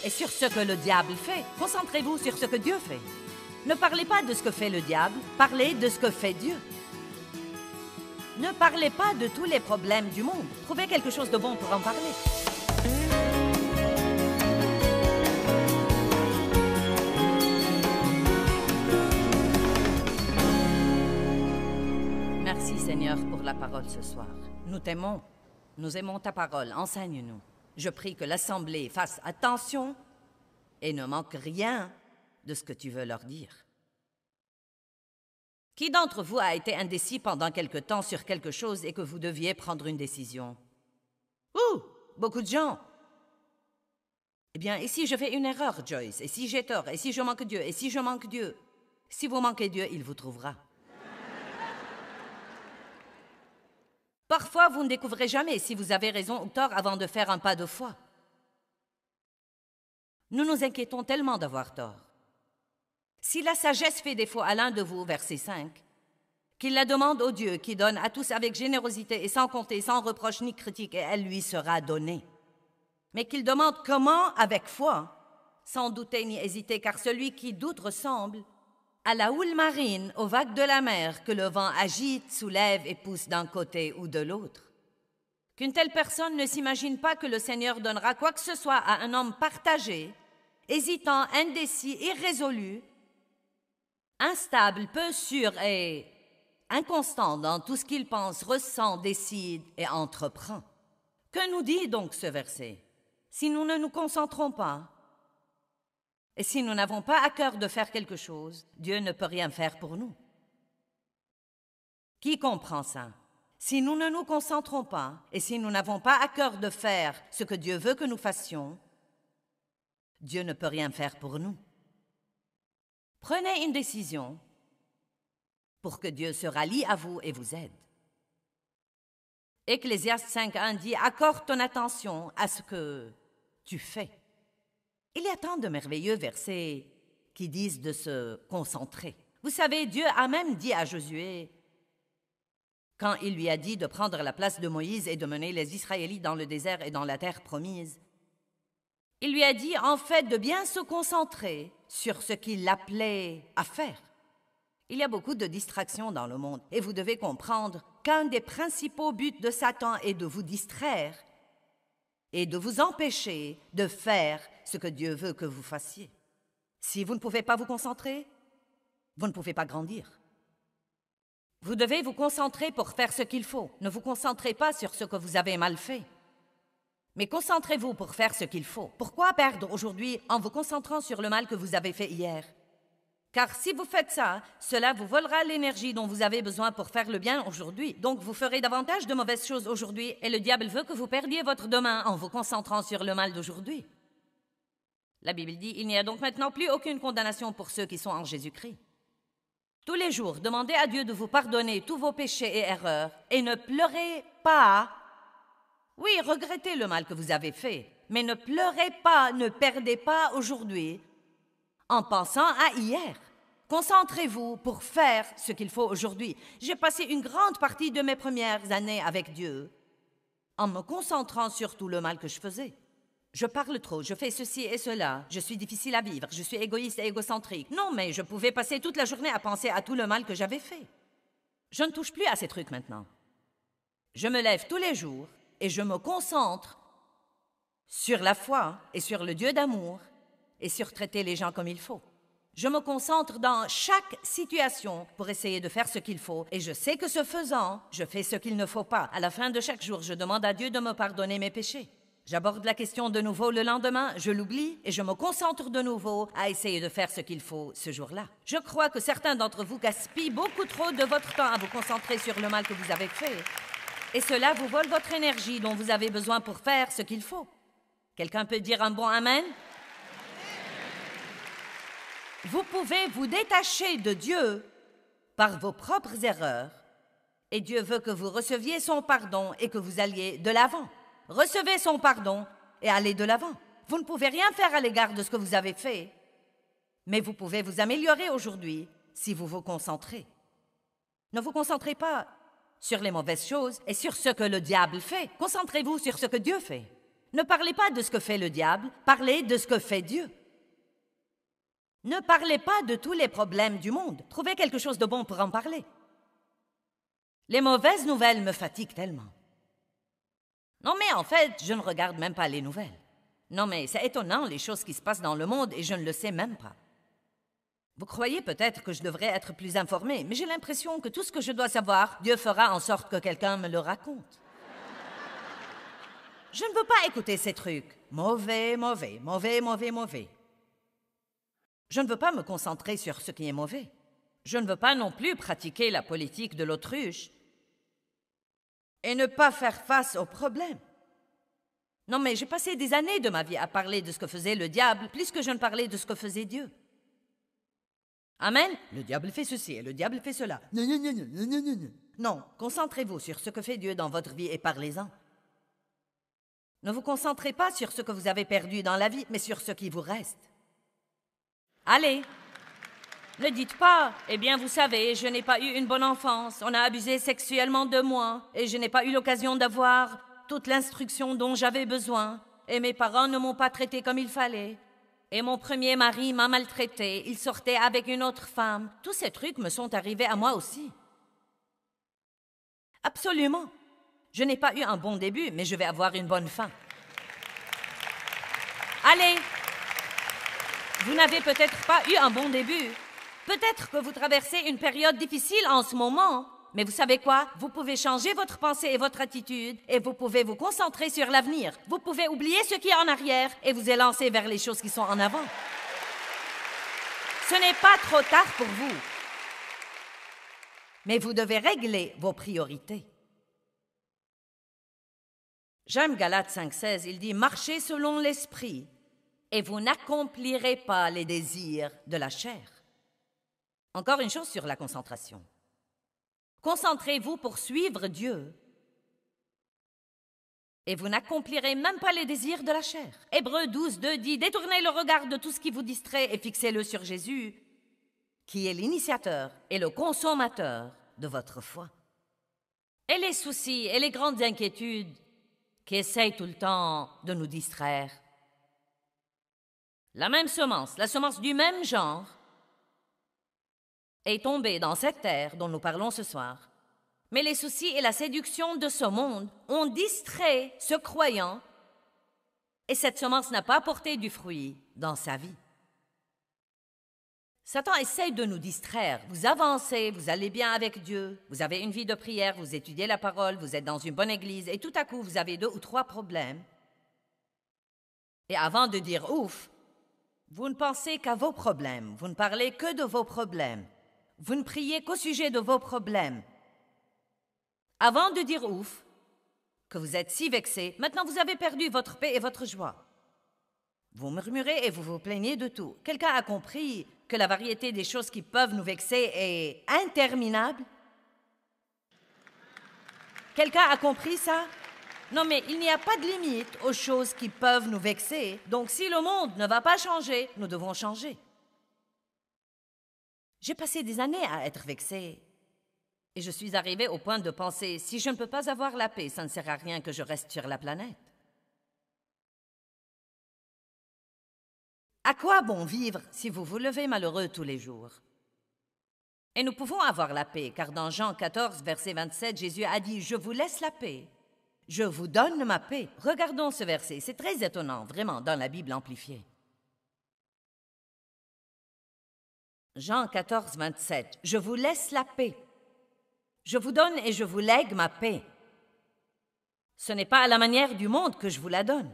et sur ce que le diable fait. Concentrez-vous sur ce que Dieu fait. Ne parlez pas de ce que fait le diable, parlez de ce que fait Dieu. Ne parlez pas de tous les problèmes du monde. Trouvez quelque chose de bon pour en parler. Merci Seigneur pour la parole ce soir. Nous t'aimons, nous aimons ta parole, enseigne-nous. Je prie que l'Assemblée fasse attention et ne manque rien de ce que tu veux leur dire. Qui d'entre vous a été indécis pendant quelque temps sur quelque chose et que vous deviez prendre une décision? Ouh, beaucoup de gens. Eh bien, et si je fais une erreur, Joyce? Et si j'ai tort? Et si je manque Dieu? Et si je manque Dieu? Si vous manquez Dieu, il vous trouvera. Parfois, vous ne découvrez jamais si vous avez raison ou tort avant de faire un pas de foi. Nous nous inquiétons tellement d'avoir tort. Si la sagesse fait défaut à l'un de vous, verset 5, qu'il la demande au Dieu qui donne à tous avec générosité et sans compter, sans reproche ni critique, et elle lui sera donnée. Mais qu'il demande comment avec foi, sans douter ni hésiter, car celui qui doute ressemble à la houle marine, aux vagues de la mer que le vent agite, soulève et pousse d'un côté ou de l'autre. Qu'une telle personne ne s'imagine pas que le Seigneur donnera quoi que ce soit à un homme partagé, hésitant, indécis, irrésolu, instable, peu sûr et inconstant dans tout ce qu'il pense, ressent, décide et entreprend. Que nous dit donc ce verset? Si nous ne nous concentrons pas, et si nous n'avons pas à cœur de faire quelque chose, Dieu ne peut rien faire pour nous. Qui comprend ça? Si nous ne nous concentrons pas, et si nous n'avons pas à cœur de faire ce que Dieu veut que nous fassions, Dieu ne peut rien faire pour nous. Prenez une décision pour que Dieu se rallie à vous et vous aide. Ecclésiaste 5.1 dit « Accorde ton attention à ce que tu fais ». Il y a tant de merveilleux versets qui disent de se concentrer. Vous savez, Dieu a même dit à Josué, quand il lui a dit de prendre la place de Moïse et de mener les Israélites dans le désert et dans la terre promise, il lui a dit en fait de bien se concentrer sur ce qu'il l'appelait à faire. Il y a beaucoup de distractions dans le monde et vous devez comprendre qu'un des principaux buts de Satan est de vous distraire et de vous empêcher de faire ce que Dieu veut que vous fassiez. Si vous ne pouvez pas vous concentrer, vous ne pouvez pas grandir. Vous devez vous concentrer pour faire ce qu'il faut. Ne vous concentrez pas sur ce que vous avez mal fait. Mais concentrez-vous pour faire ce qu'il faut. Pourquoi perdre aujourd'hui en vous concentrant sur le mal que vous avez fait hier? Car si vous faites ça, cela vous volera l'énergie dont vous avez besoin pour faire le bien aujourd'hui. Donc vous ferez davantage de mauvaises choses aujourd'hui et le diable veut que vous perdiez votre demain en vous concentrant sur le mal d'aujourd'hui. La Bible dit, il n'y a donc maintenant plus aucune condamnation pour ceux qui sont en Jésus-Christ. Tous les jours, demandez à Dieu de vous pardonner tous vos péchés et erreurs et ne pleurez pas. Oui, regrettez le mal que vous avez fait, mais ne pleurez pas, ne perdez pas aujourd'hui en pensant à hier. Concentrez-vous pour faire ce qu'il faut aujourd'hui. J'ai passé une grande partie de mes premières années avec Dieu en me concentrant sur tout le mal que je faisais. Je parle trop, je fais ceci et cela, je suis difficile à vivre, je suis égoïste et égocentrique. Non, mais je pouvais passer toute la journée à penser à tout le mal que j'avais fait. Je ne touche plus à ces trucs maintenant. Je me lève tous les jours et je me concentre sur la foi et sur le Dieu d'amour et sur traiter les gens comme il faut. Je me concentre dans chaque situation pour essayer de faire ce qu'il faut et je sais que ce faisant, je fais ce qu'il ne faut pas. À la fin de chaque jour, je demande à Dieu de me pardonner mes péchés. J'aborde la question de nouveau le lendemain, je l'oublie et je me concentre de nouveau à essayer de faire ce qu'il faut ce jour-là. Je crois que certains d'entre vous gaspillent beaucoup trop de votre temps à vous concentrer sur le mal que vous avez fait. Et cela vous vole votre énergie dont vous avez besoin pour faire ce qu'il faut. Quelqu'un peut dire un bon amen? Vous pouvez vous détacher de Dieu par vos propres erreurs et Dieu veut que vous receviez son pardon et que vous alliez de l'avant. Recevez son pardon et allez de l'avant. Vous ne pouvez rien faire à l'égard de ce que vous avez fait, mais vous pouvez vous améliorer aujourd'hui si vous vous concentrez. Ne vous concentrez pas sur les mauvaises choses et sur ce que le diable fait. Concentrez-vous sur ce que Dieu fait. Ne parlez pas de ce que fait le diable, parlez de ce que fait Dieu. Ne parlez pas de tous les problèmes du monde, trouvez quelque chose de bon pour en parler. Les mauvaises nouvelles me fatiguent tellement. Non mais en fait, je ne regarde même pas les nouvelles. Non mais c'est étonnant les choses qui se passent dans le monde et je ne le sais même pas. Vous croyez peut-être que je devrais être plus informée, mais j'ai l'impression que tout ce que je dois savoir, Dieu fera en sorte que quelqu'un me le raconte. Je ne veux pas écouter ces trucs. Mauvais, mauvais, mauvais, mauvais, mauvais. Je ne veux pas me concentrer sur ce qui est mauvais. Je ne veux pas non plus pratiquer la politique de l'autruche et ne pas faire face aux problèmes. Non, mais j'ai passé des années de ma vie à parler de ce que faisait le diable, plus que je ne parlais de ce que faisait Dieu. Amen? Le diable fait ceci et le diable fait cela. Non, concentrez-vous sur ce que fait Dieu dans votre vie et parlez-en. Ne vous concentrez pas sur ce que vous avez perdu dans la vie, mais sur ce qui vous reste. Allez! Ne dites pas, eh bien, vous savez, je n'ai pas eu une bonne enfance, on a abusé sexuellement de moi, et je n'ai pas eu l'occasion d'avoir toute l'instruction dont j'avais besoin, et mes parents ne m'ont pas traité comme il fallait. Et mon premier mari m'a maltraité, il sortait avec une autre femme. Tous ces trucs me sont arrivés à moi aussi. Absolument. Je n'ai pas eu un bon début, mais je vais avoir une bonne fin. Allez! Vous n'avez peut-être pas eu un bon début. Peut-être que vous traversez une période difficile en ce moment. Mais vous savez quoi? Vous pouvez changer votre pensée et votre attitude et vous pouvez vous concentrer sur l'avenir. Vous pouvez oublier ce qui est en arrière et vous élancer vers les choses qui sont en avant. Ce n'est pas trop tard pour vous. Mais vous devez régler vos priorités. J'aime Galates 5,16, il dit « Marchez selon l'esprit et vous n'accomplirez pas les désirs de la chair. » Encore une chose sur la concentration. Concentrez-vous pour suivre Dieu et vous n'accomplirez même pas les désirs de la chair. Hébreux 12:2 dit « Détournez le regard de tout ce qui vous distrait et fixez-le sur Jésus, qui est l'initiateur et le consommateur de votre foi. » Et les soucis et les grandes inquiétudes qui essayent tout le temps de nous distraire. La même semence, la semence du même genre, est tombée dans cette terre dont nous parlons ce soir. Mais les soucis et la séduction de ce monde ont distrait ce croyant et cette semence n'a pas porté du fruit dans sa vie. Satan essaye de nous distraire. Vous avancez, vous allez bien avec Dieu, vous avez une vie de prière, vous étudiez la parole, vous êtes dans une bonne église et tout à coup vous avez 2 ou 3 problèmes. Et avant de dire « ouf », vous ne pensez qu'à vos problèmes, vous ne parlez que de vos problèmes. Vous ne priez qu'au sujet de vos problèmes. Avant de dire ouf, que vous êtes si vexé, maintenant vous avez perdu votre paix et votre joie. Vous murmurez et vous vous plaignez de tout. Quelqu'un a compris que la variété des choses qui peuvent nous vexer est interminable? Quelqu'un a compris ça? Non, mais il n'y a pas de limite aux choses qui peuvent nous vexer. Donc si le monde ne va pas changer, nous devons changer. J'ai passé des années à être vexée et je suis arrivée au point de penser, si je ne peux pas avoir la paix, ça ne sert à rien que je reste sur la planète. À quoi bon vivre si vous vous levez malheureux tous les jours? Et nous pouvons avoir la paix, car dans Jean 14, verset 27, Jésus a dit « Je vous laisse la paix, je vous donne ma paix ». Regardons ce verset, c'est très étonnant, vraiment, dans la Bible amplifiée. Jean 14, 27. « Je vous laisse la paix. Je vous donne et je vous lègue ma paix. Ce n'est pas à la manière du monde que je vous la donne.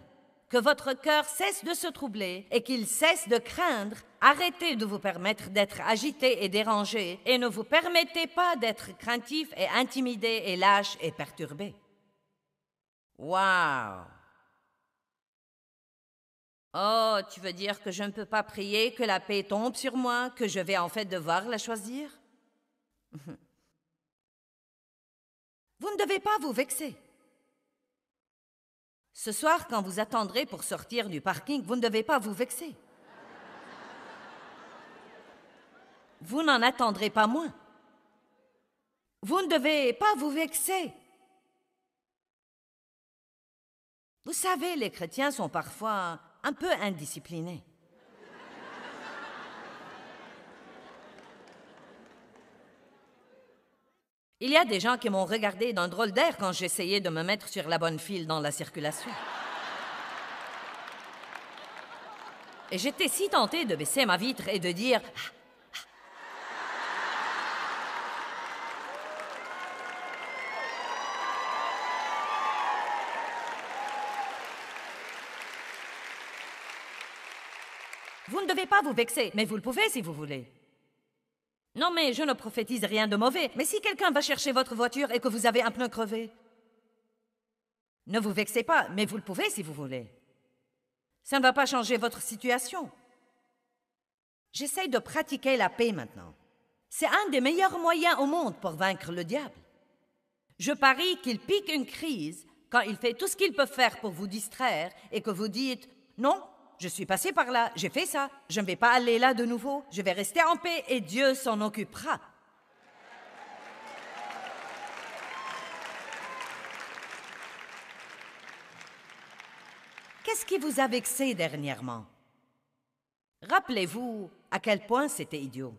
Que votre cœur cesse de se troubler et qu'il cesse de craindre. Arrêtez de vous permettre d'être agité et dérangé et ne vous permettez pas d'être craintif et intimidé et lâche et perturbé. » Waouh! Oh, tu veux dire que je ne peux pas prier, que la paix tombe sur moi, que je vais en fait devoir la choisir? Vous ne devez pas vous vexer. Ce soir, quand vous attendrez pour sortir du parking, vous ne devez pas vous vexer. Vous n'en attendrez pas moins. Vous ne devez pas vous vexer. Vous savez, les chrétiens sont parfois un peu indisciplinés. Il y a des gens qui m'ont regardé d'un drôle d'air quand j'essayais de me mettre sur la bonne file dans la circulation. Et j'étais si tentée de baisser ma vitre et de dire « Vous ne devez pas vous vexer, mais vous le pouvez si vous voulez. » Non, mais je ne prophétise rien de mauvais. Mais si quelqu'un va chercher votre voiture et que vous avez un pneu crevé, ne vous vexez pas, mais vous le pouvez si vous voulez. Ça ne va pas changer votre situation. J'essaye de pratiquer la paix maintenant. C'est un des meilleurs moyens au monde pour vaincre le diable. Je parie qu'il pique une crise quand il fait tout ce qu'il peut faire pour vous distraire et que vous dites « Non, je suis passé par là, j'ai fait ça, je ne vais pas aller là de nouveau, je vais rester en paix et Dieu s'en occupera. » Qu'est-ce qui vous a vexé dernièrement? Rappelez-vous à quel point c'était idiot.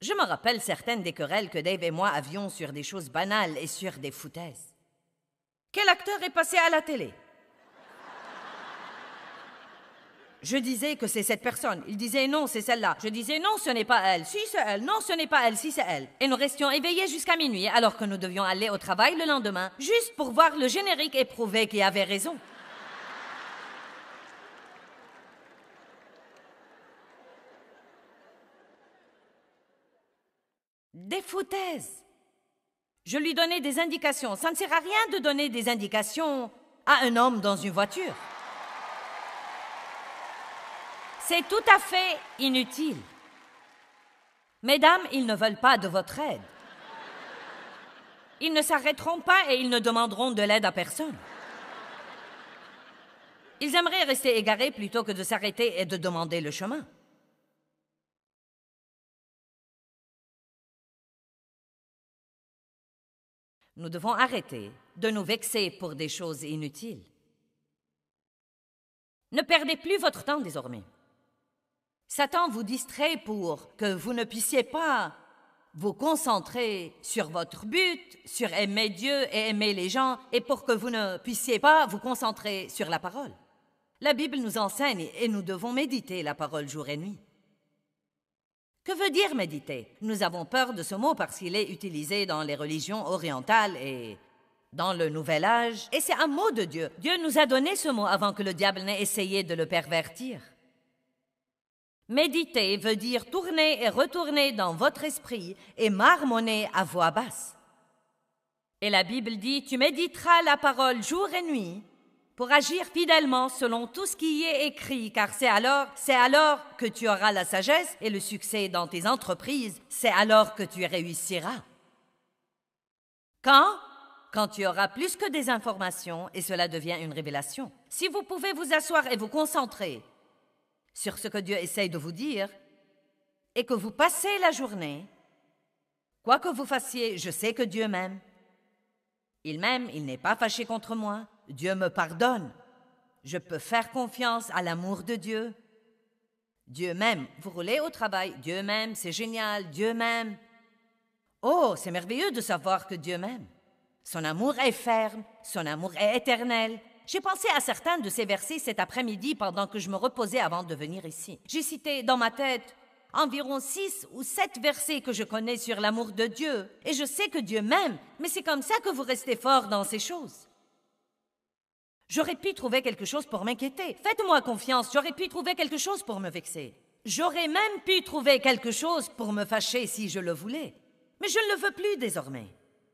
Je me rappelle certaines des querelles que Dave et moi avions sur des choses banales et sur des foutaises. Quel acteur est passé à la télé? Je disais que c'est cette personne. Il disait non, c'est celle-là. Je disais non, ce n'est pas elle. Si, c'est elle. Non, ce n'est pas elle. Si, c'est elle. Et nous restions éveillés jusqu'à minuit alors que nous devions aller au travail le lendemain, juste pour voir le générique et prouver qu'il avait raison. Des foutaises. Je lui donnais des indications. Ça ne sert à rien de donner des indications à un homme dans une voiture. C'est tout à fait inutile. Mesdames, ils ne veulent pas de votre aide. Ils ne s'arrêteront pas et ils ne demanderont de l'aide à personne. Ils aimeraient rester égarés plutôt que de s'arrêter et de demander le chemin. Nous devons arrêter de nous vexer pour des choses inutiles. Ne perdez plus votre temps désormais. Satan vous distrait pour que vous ne puissiez pas vous concentrer sur votre but, sur aimer Dieu et aimer les gens, et pour que vous ne puissiez pas vous concentrer sur la parole. La Bible nous enseigne et nous devons méditer la parole jour et nuit. Que veut dire méditer? Nous avons peur de ce mot parce qu'il est utilisé dans les religions orientales et dans le Nouvel Âge. Et c'est un mot de Dieu. Dieu nous a donné ce mot avant que le diable n'ait essayé de le pervertir. Méditer veut dire tourner et retourner dans votre esprit et marmonner à voix basse. Et la Bible dit, tu méditeras la parole jour et nuit pour agir fidèlement selon tout ce qui y est écrit, car c'est alors que tu auras la sagesse et le succès dans tes entreprises, c'est alors que tu réussiras. Quand tu auras plus que des informations et cela devient une révélation. Si vous pouvez vous asseoir et vous concentrer sur ce que Dieu essaye de vous dire et que vous passez la journée, quoi que vous fassiez, je sais que Dieu m'aime. Il m'aime, il n'est pas fâché contre moi. Dieu me pardonne. Je peux faire confiance à l'amour de Dieu. Dieu m'aime. Vous roulez au travail. Dieu m'aime, c'est génial. Dieu m'aime. Oh, c'est merveilleux de savoir que Dieu m'aime. Son amour est ferme. Son amour est éternel. J'ai pensé à certains de ces versets cet après-midi pendant que je me reposais avant de venir ici. J'ai cité dans ma tête environ 6 ou 7 versets que je connais sur l'amour de Dieu. Et je sais que Dieu m'aime, mais c'est comme ça que vous restez fort dans ces choses. J'aurais pu trouver quelque chose pour m'inquiéter. Faites-moi confiance, j'aurais pu trouver quelque chose pour me vexer. J'aurais même pu trouver quelque chose pour me fâcher si je le voulais. Mais je ne le veux plus désormais.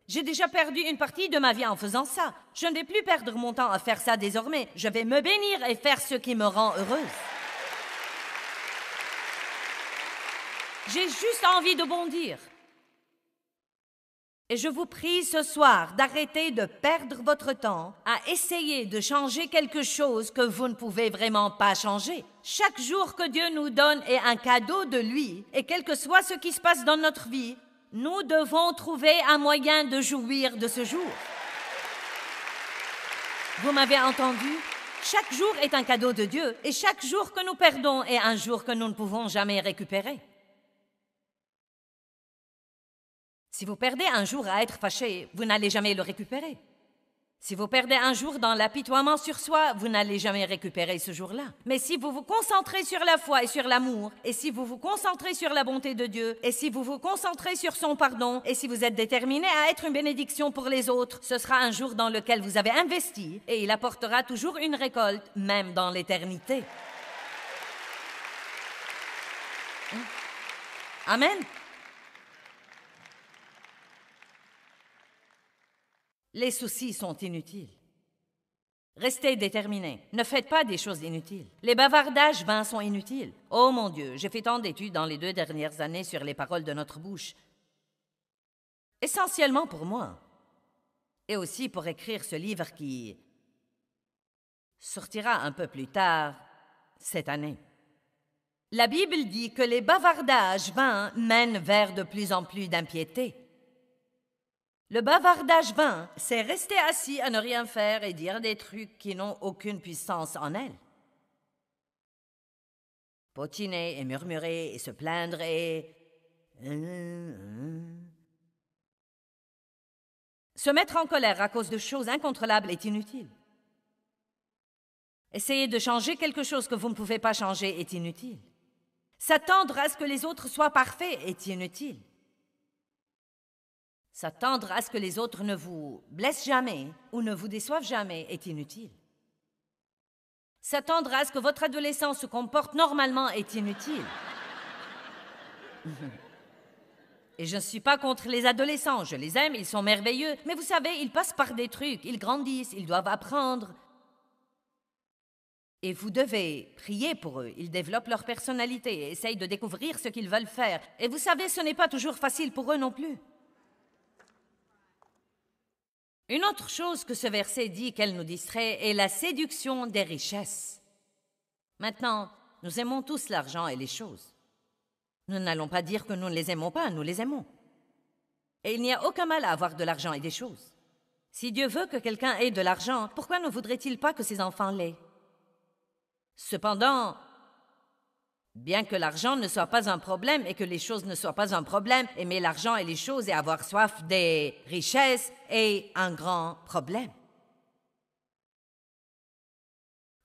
J'ai déjà perdu une partie de ma vie en faisant ça. Je ne vais plus perdre mon temps à faire ça désormais. Je vais me bénir et faire ce qui me rend heureuse. J'ai juste envie de bondir. Et je vous prie ce soir d'arrêter de perdre votre temps à essayer de changer quelque chose que vous ne pouvez vraiment pas changer. Chaque jour que Dieu nous donne est un cadeau de lui, et quel que soit ce qui se passe dans notre vie, nous devons trouver un moyen de jouir de ce jour. Vous m'avez entendu? Chaque jour est un cadeau de Dieu et chaque jour que nous perdons est un jour que nous ne pouvons jamais récupérer. Si vous perdez un jour à être fâché, vous n'allez jamais le récupérer. Si vous perdez un jour dans l'apitoiement sur soi, vous n'allez jamais récupérer ce jour-là. Mais si vous vous concentrez sur la foi et sur l'amour, et si vous vous concentrez sur la bonté de Dieu, et si vous vous concentrez sur son pardon, et si vous êtes déterminé à être une bénédiction pour les autres, ce sera un jour dans lequel vous avez investi, et il apportera toujours une récolte, même dans l'éternité. Amen. Les soucis sont inutiles. Restez déterminés. Ne faites pas des choses inutiles. Les bavardages vains sont inutiles. Oh mon Dieu, j'ai fait tant d'études dans les 2 dernières années sur les paroles de notre bouche. Essentiellement pour moi. Et aussi pour écrire ce livre qui sortira un peu plus tard cette année. La Bible dit que les bavardages vains mènent vers de plus en plus d'impiété. Le bavardage vain, c'est rester assis à ne rien faire et dire des trucs qui n'ont aucune puissance en elles. Potiner et murmurer et se plaindre et... Se mettre en colère à cause de choses incontrôlables est inutile. Essayer de changer quelque chose que vous ne pouvez pas changer est inutile. S'attendre à ce que les autres soient parfaits est inutile. S'attendre à ce que les autres ne vous blessent jamais ou ne vous déçoivent jamais est inutile. S'attendre à ce que votre adolescent se comporte normalement est inutile. Et je ne suis pas contre les adolescents, je les aime, ils sont merveilleux, mais vous savez, ils passent par des trucs, ils grandissent, ils doivent apprendre. Et vous devez prier pour eux, ils développent leur personnalité et essayent de découvrir ce qu'ils veulent faire. Et vous savez, ce n'est pas toujours facile pour eux non plus. Une autre chose que ce verset dit qu'elle nous distrait est la séduction des richesses. Maintenant, nous aimons tous l'argent et les choses. Nous n'allons pas dire que nous ne les aimons pas, nous les aimons. Et il n'y a aucun mal à avoir de l'argent et des choses. Si Dieu veut que quelqu'un ait de l'argent, pourquoi ne voudrait-il pas que ses enfants l'aient? Cependant, bien que l'argent ne soit pas un problème et que les choses ne soient pas un problème, aimer l'argent et les choses et avoir soif des richesses est un grand problème.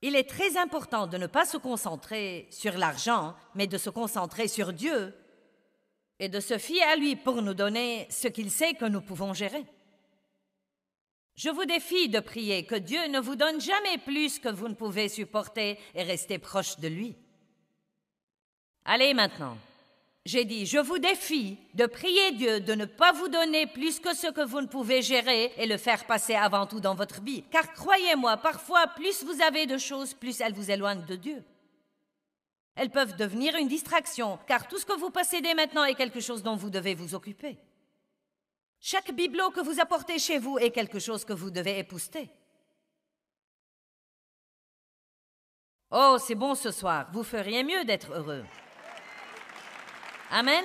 Il est très important de ne pas se concentrer sur l'argent, mais de se concentrer sur Dieu et de se fier à lui pour nous donner ce qu'il sait que nous pouvons gérer. Je vous défie de prier que Dieu ne vous donne jamais plus que vous ne pouvez supporter et rester proche de lui. Allez maintenant, j'ai dit, je vous défie de prier Dieu de ne pas vous donner plus que ce que vous ne pouvez gérer et le faire passer avant tout dans votre vie. Car croyez-moi, parfois, plus vous avez de choses, plus elles vous éloignent de Dieu. Elles peuvent devenir une distraction, car tout ce que vous possédez maintenant est quelque chose dont vous devez vous occuper. Chaque bibelot que vous apportez chez vous est quelque chose que vous devez épousseter. Oh, c'est bon ce soir, vous feriez mieux d'être heureux. Amen.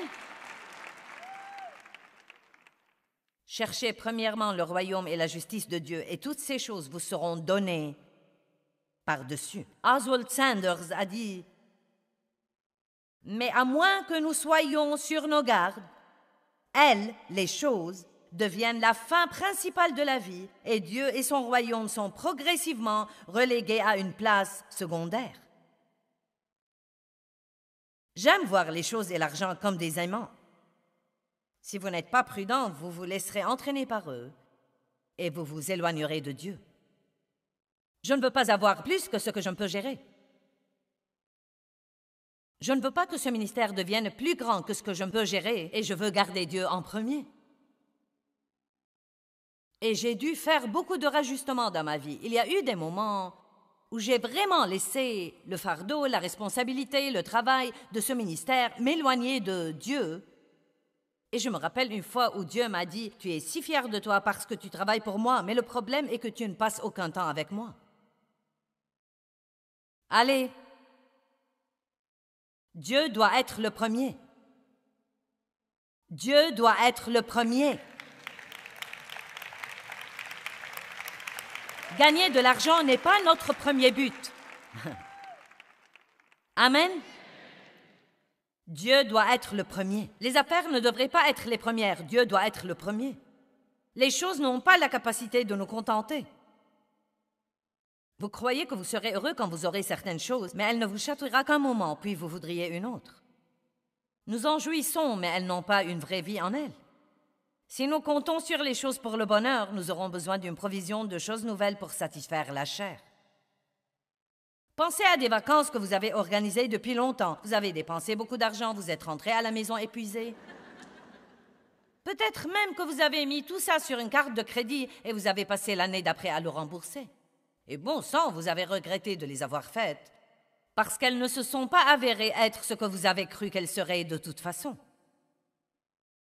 Cherchez premièrement le royaume et la justice de Dieu, et toutes ces choses vous seront données par-dessus. Oswald Sanders a dit, « Mais à moins que nous soyons sur nos gardes, elles, les choses, deviennent la fin principale de la vie, et Dieu et son royaume sont progressivement relégués à une place secondaire. » J'aime voir les choses et l'argent comme des aimants. Si vous n'êtes pas prudent, vous vous laisserez entraîner par eux et vous vous éloignerez de Dieu. Je ne veux pas avoir plus que ce que je ne peux gérer. Je ne veux pas que ce ministère devienne plus grand que ce que je peux gérer et je veux garder Dieu en premier. Et j'ai dû faire beaucoup de rajustements dans ma vie. Il y a eu des moments où j'ai vraiment laissé le fardeau, la responsabilité, le travail de ce ministère m'éloigner de Dieu. Et je me rappelle une fois où Dieu m'a dit « Tu es si fier de toi parce que tu travailles pour moi, mais le problème est que tu ne passes aucun temps avec moi. » Allez, Dieu doit être le premier. Dieu doit être le premier. Gagner de l'argent n'est pas notre premier but. Amen. Dieu doit être le premier. Les affaires ne devraient pas être les premières. Dieu doit être le premier. Les choses n'ont pas la capacité de nous contenter. Vous croyez que vous serez heureux quand vous aurez certaines choses, mais elle ne vous chatouillera qu'un moment, puis vous voudriez une autre. Nous en jouissons, mais elles n'ont pas une vraie vie en elles. Si nous comptons sur les choses pour le bonheur, nous aurons besoin d'une provision de choses nouvelles pour satisfaire la chair. Pensez à des vacances que vous avez organisées depuis longtemps. Vous avez dépensé beaucoup d'argent, vous êtes rentré à la maison épuisé. Peut-être même que vous avez mis tout ça sur une carte de crédit et vous avez passé l'année d'après à le rembourser. Et bon sang, vous avez regretté de les avoir faites, parce qu'elles ne se sont pas avérées être ce que vous avez cru qu'elles seraient de toute façon.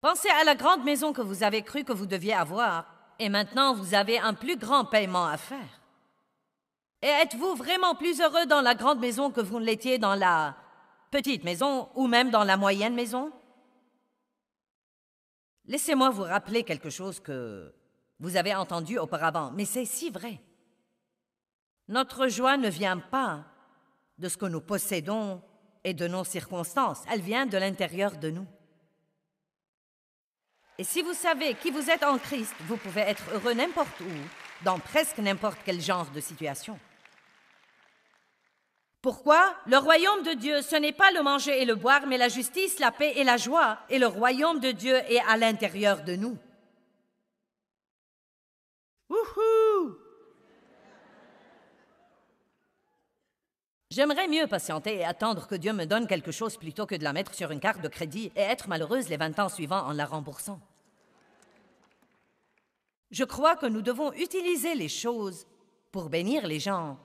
Pensez à la grande maison que vous avez cru que vous deviez avoir, et maintenant vous avez un plus grand paiement à faire. Et êtes-vous vraiment plus heureux dans la grande maison que vous ne l'étiez dans la petite maison ou même dans la moyenne maison? Laissez-moi vous rappeler quelque chose que vous avez entendu auparavant, mais c'est si vrai. Notre joie ne vient pas de ce que nous possédons et de nos circonstances, elle vient de l'intérieur de nous. Et si vous savez qui vous êtes en Christ, vous pouvez être heureux n'importe où, dans presque n'importe quel genre de situation. Pourquoi? Le royaume de Dieu, ce n'est pas le manger et le boire, mais la justice, la paix et la joie. Et le royaume de Dieu est à l'intérieur de nous. Wouhou! J'aimerais mieux patienter et attendre que Dieu me donne quelque chose plutôt que de la mettre sur une carte de crédit et être malheureuse les 20 ans suivants en la remboursant. Je crois que nous devons utiliser les choses pour bénir les gens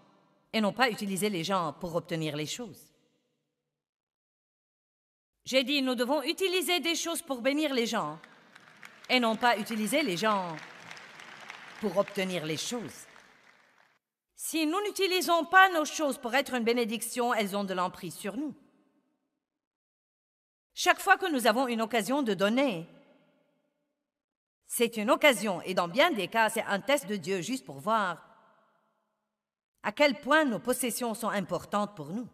et non pas utiliser les gens pour obtenir les choses. J'ai dit, nous devons utiliser des choses pour bénir les gens et non pas utiliser les gens pour obtenir les choses. Si nous n'utilisons pas nos choses pour être une bénédiction, elles ont de l'emprise sur nous. Chaque fois que nous avons une occasion de donner, c'est une occasion, et dans bien des cas, c'est un test de Dieu juste pour voir à quel point nos possessions sont importantes pour nous.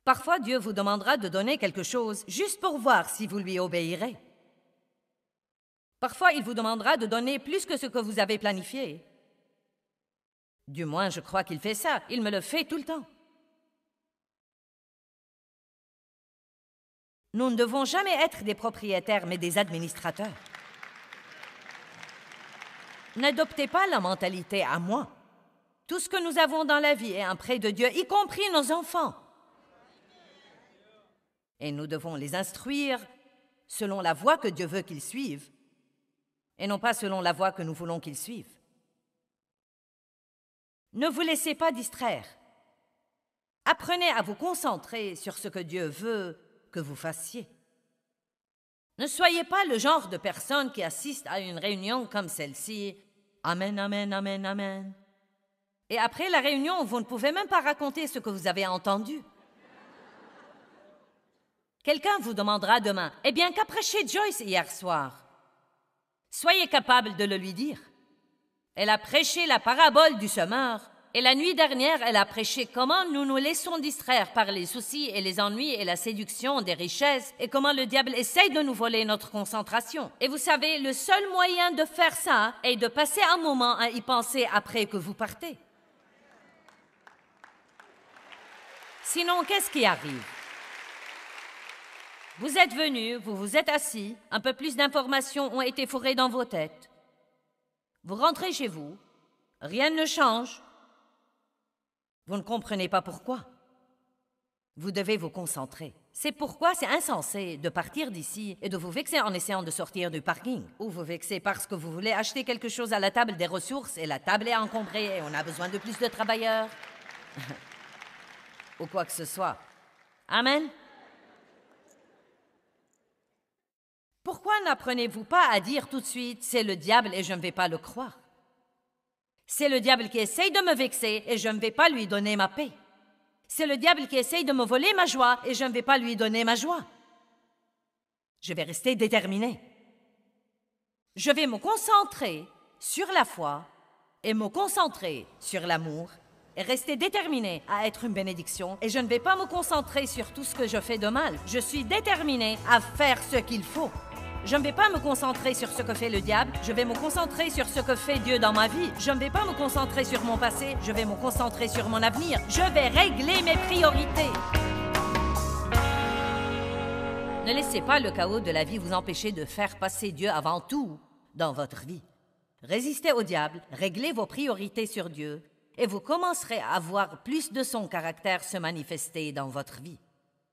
Parfois, Dieu vous demandera de donner quelque chose juste pour voir si vous lui obéirez. Parfois, il vous demandera de donner plus que ce que vous avez planifié. Du moins, je crois qu'il fait ça. Il me le fait tout le temps. Nous ne devons jamais être des propriétaires, mais des administrateurs. N'adoptez pas la mentalité à moi. Tout ce que nous avons dans la vie est un prêt de Dieu, y compris nos enfants. Et nous devons les instruire selon la voie que Dieu veut qu'ils suivent, et non pas selon la voie que nous voulons qu'ils suivent. Ne vous laissez pas distraire. Apprenez à vous concentrer sur ce que Dieu veut que vous fassiez. Ne soyez pas le genre de personne qui assiste à une réunion comme celle-ci. Amen, amen, amen, amen. Et après la réunion, vous ne pouvez même pas raconter ce que vous avez entendu. Quelqu'un vous demandera demain, « Eh bien, qu'a prêché Joyce hier soir? » Soyez capable de le lui dire. Elle a prêché la parabole du semeur, et la nuit dernière, elle a prêché comment nous nous laissons distraire par les soucis et les ennuis et la séduction des richesses, et comment le diable essaye de nous voler notre concentration. Et vous savez, le seul moyen de faire ça est de passer un moment à y penser après que vous partez. Sinon, qu'est-ce qui arrive? Vous êtes venus, vous vous êtes assis, un peu plus d'informations ont été fourrées dans vos têtes. Vous rentrez chez vous, rien ne change. Vous ne comprenez pas pourquoi. Vous devez vous concentrer. C'est pourquoi c'est insensé de partir d'ici et de vous vexer en essayant de sortir du parking. Ou vous vexer parce que vous voulez acheter quelque chose à la table des ressources et la table est encombrée et on a besoin de plus de travailleurs. Ou quoi que ce soit. Amen. Pourquoi n'apprenez-vous pas à dire tout de suite « c'est le diable et je ne vais pas le croire ». C'est le diable qui essaye de me vexer et je ne vais pas lui donner ma paix. C'est le diable qui essaye de me voler ma joie et je ne vais pas lui donner ma joie. Je vais rester déterminé. Je vais me concentrer sur la foi et me concentrer sur l'amour et rester déterminée à être une bénédiction. Et je ne vais pas me concentrer sur tout ce que je fais de mal. Je suis déterminée à faire ce qu'il faut. Je ne vais pas me concentrer sur ce que fait le diable. Je vais me concentrer sur ce que fait Dieu dans ma vie. Je ne vais pas me concentrer sur mon passé. Je vais me concentrer sur mon avenir. Je vais régler mes priorités. Ne laissez pas le chaos de la vie vous empêcher de faire passer Dieu avant tout dans votre vie. Résistez au diable, réglez vos priorités sur Dieu et vous commencerez à voir plus de son caractère se manifester dans votre vie.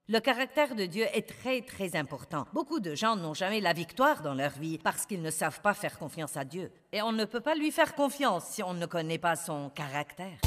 Le caractère de Dieu est très, très important. Beaucoup de gens n'ont jamais la victoire dans leur vie parce qu'ils ne savent pas faire confiance à Dieu. Et on ne peut pas lui faire confiance si on ne connaît pas son caractère.